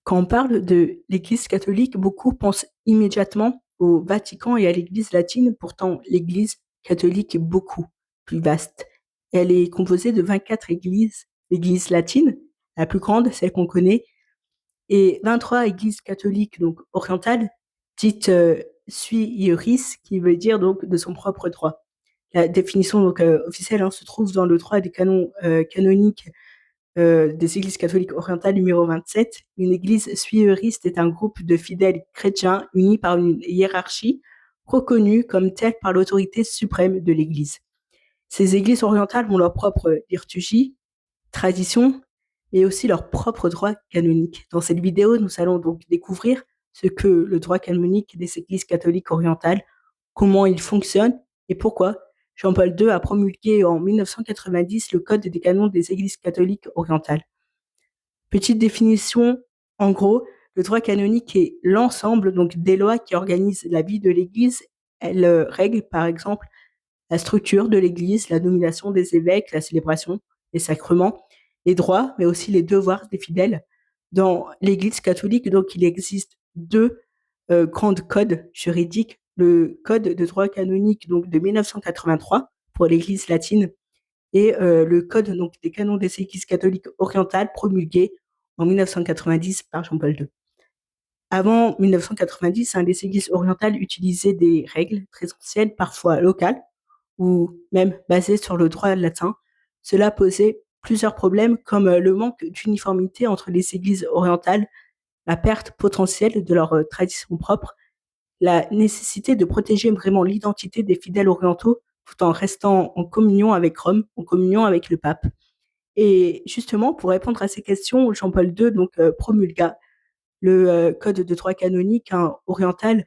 Quand on parle de l'Église catholique, beaucoup pensent immédiatement au Vatican et à l'Église latine. Pourtant, l'Église catholique est beaucoup plus vaste. Elle est composée de 24 églises, l'Église latine, la plus grande, celle qu'on connaît, et 23 églises catholiques donc orientales, dites sui iuris, qui veut dire donc de son propre droit. La définition donc officielle se trouve dans le droit des canons canoniques des églises catholiques orientales numéro 27. Une église suiviriste est un groupe de fidèles chrétiens unis par une hiérarchie reconnue comme telle par l'autorité suprême de l'église. Ces églises orientales ont leur propre liturgie, tradition, mais aussi leur propre droit canonique. Dans cette vidéo, nous allons donc découvrir ce que le droit canonique des églises catholiques orientales, comment il fonctionne et pourquoi Jean-Paul II a promulgué en 1990 le Code des canons des églises catholiques orientales. Petite définition, en gros, le droit canonique est l'ensemble donc des lois qui organisent la vie de l'Église. Elle règle par exemple la structure de l'Église, la nomination des évêques, la célébration, les sacrements, les droits, mais aussi les devoirs des fidèles. Dans l'Église catholique, donc, il existe deux grands codes juridiques. Le Code de droit canonique donc, de 1983 pour l'Église latine et le Code donc, des canons des églises catholiques orientales promulgué en 1990 par Jean-Paul II. Avant 1990, les églises orientales utilisaient des règles très anciennes, parfois locales, ou même basées sur le droit latin. Cela posait plusieurs problèmes comme le manque d'uniformité entre les églises orientales, la perte potentielle de leur tradition propre, la nécessité de protéger vraiment l'identité des fidèles orientaux tout en restant en communion avec Rome, en communion avec le pape. Et justement, pour répondre à ces questions, Jean-Paul II promulgua le Code de droit canonique oriental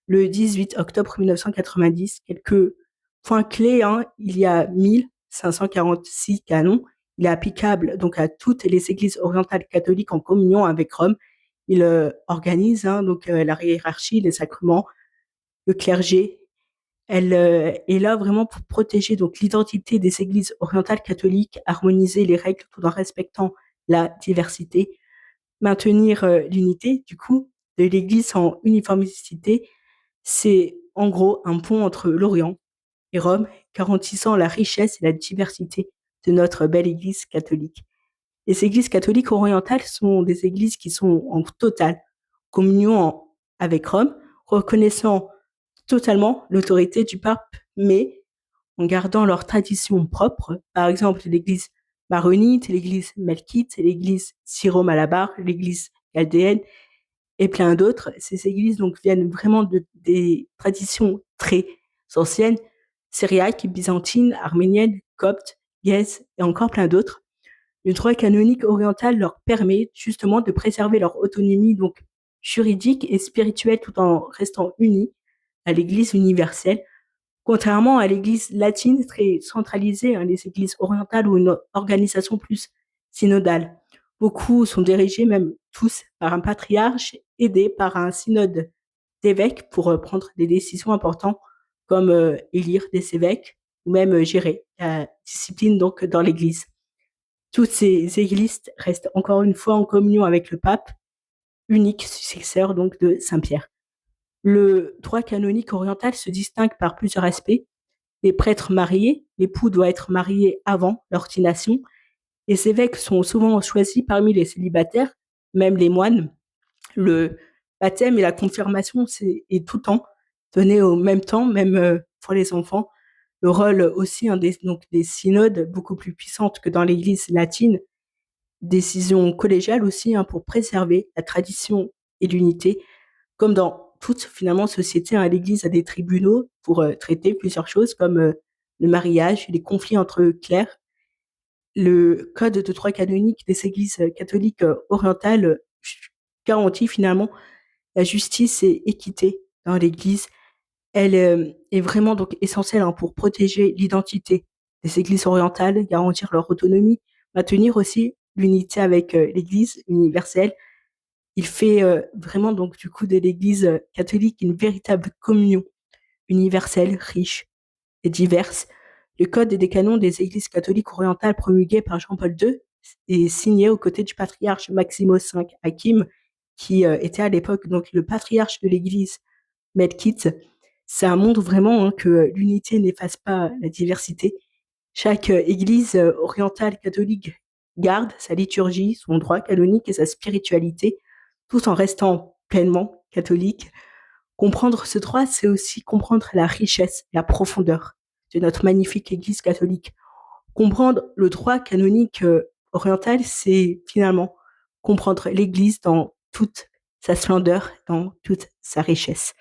le 18 octobre 1990. Quelques points clés, il y a 1546 canons. Il est applicable donc à toutes les églises orientales catholiques en communion avec Rome. Il organise la hiérarchie, les sacrements, le clergé. Elle est là vraiment pour protéger donc l'identité des églises orientales catholiques, harmoniser les règles tout en respectant la diversité, maintenir l'unité du coup de l'Église en uniformité. C'est en gros un pont entre l'Orient et Rome, garantissant la richesse et la diversité de notre belle Église catholique. Les églises catholiques orientales sont des églises qui sont en totale communion avec Rome, reconnaissant totalement l'autorité du pape, mais en gardant leurs traditions propres. Par exemple, l'église maronite, l'église melkite, l'église syro-malabar, l'église chaldéenne et plein d'autres. Ces églises donc viennent vraiment des traditions très anciennes, syriaques, byzantines, arméniennes, coptes, yèzes et encore plein d'autres. Le droit canonique oriental leur permet justement de préserver leur autonomie donc juridique et spirituelle tout en restant unis à l'Église universelle. Contrairement à l'Église latine très centralisée, les églises orientales ont une organisation plus synodale. Beaucoup sont dirigés, même tous, par un patriarche aidé par un synode d'évêques pour prendre des décisions importantes comme élire des évêques ou même gérer la discipline donc dans l'Église. Toutes ces églises restent encore une fois en communion avec le pape, unique successeur donc de Saint-Pierre. Le droit canonique oriental se distingue par plusieurs aspects. Les prêtres mariés, l'époux doit être marié avant l'ordination. Les évêques sont souvent choisis parmi les célibataires, même les moines. Le baptême et la confirmation est tout le temps donné au même temps, même pour les enfants. Le rôle aussi des synodes beaucoup plus puissantes que dans l'Église latine, décision collégiale aussi pour préserver la tradition et l'unité. Comme dans toute finalement société, l'Église a des tribunaux pour traiter plusieurs choses comme le mariage, les conflits entre clercs. Le code de droit canonique des églises catholiques orientales garantit finalement la justice et équité dans l'Église. Elle est vraiment donc essentielle pour protéger l'identité des églises orientales, garantir leur autonomie, maintenir aussi l'unité avec l'Église universelle. Il fait vraiment donc du coup de l'Église catholique une véritable communion universelle, riche et diverse. Le Code des canons des Églises catholiques orientales promulgué par Jean-Paul II est signé aux côtés du patriarche Maximos V Hakim qui était à l'époque donc le patriarche de l'Église, Melkite. Ça montre vraiment que l'unité n'efface pas la diversité. Chaque église orientale catholique garde sa liturgie, son droit canonique et sa spiritualité, tout en restant pleinement catholique. Comprendre ce droit, c'est aussi comprendre la richesse, la profondeur de notre magnifique église catholique. Comprendre le droit canonique oriental, c'est finalement comprendre l'église dans toute sa splendeur, dans toute sa richesse.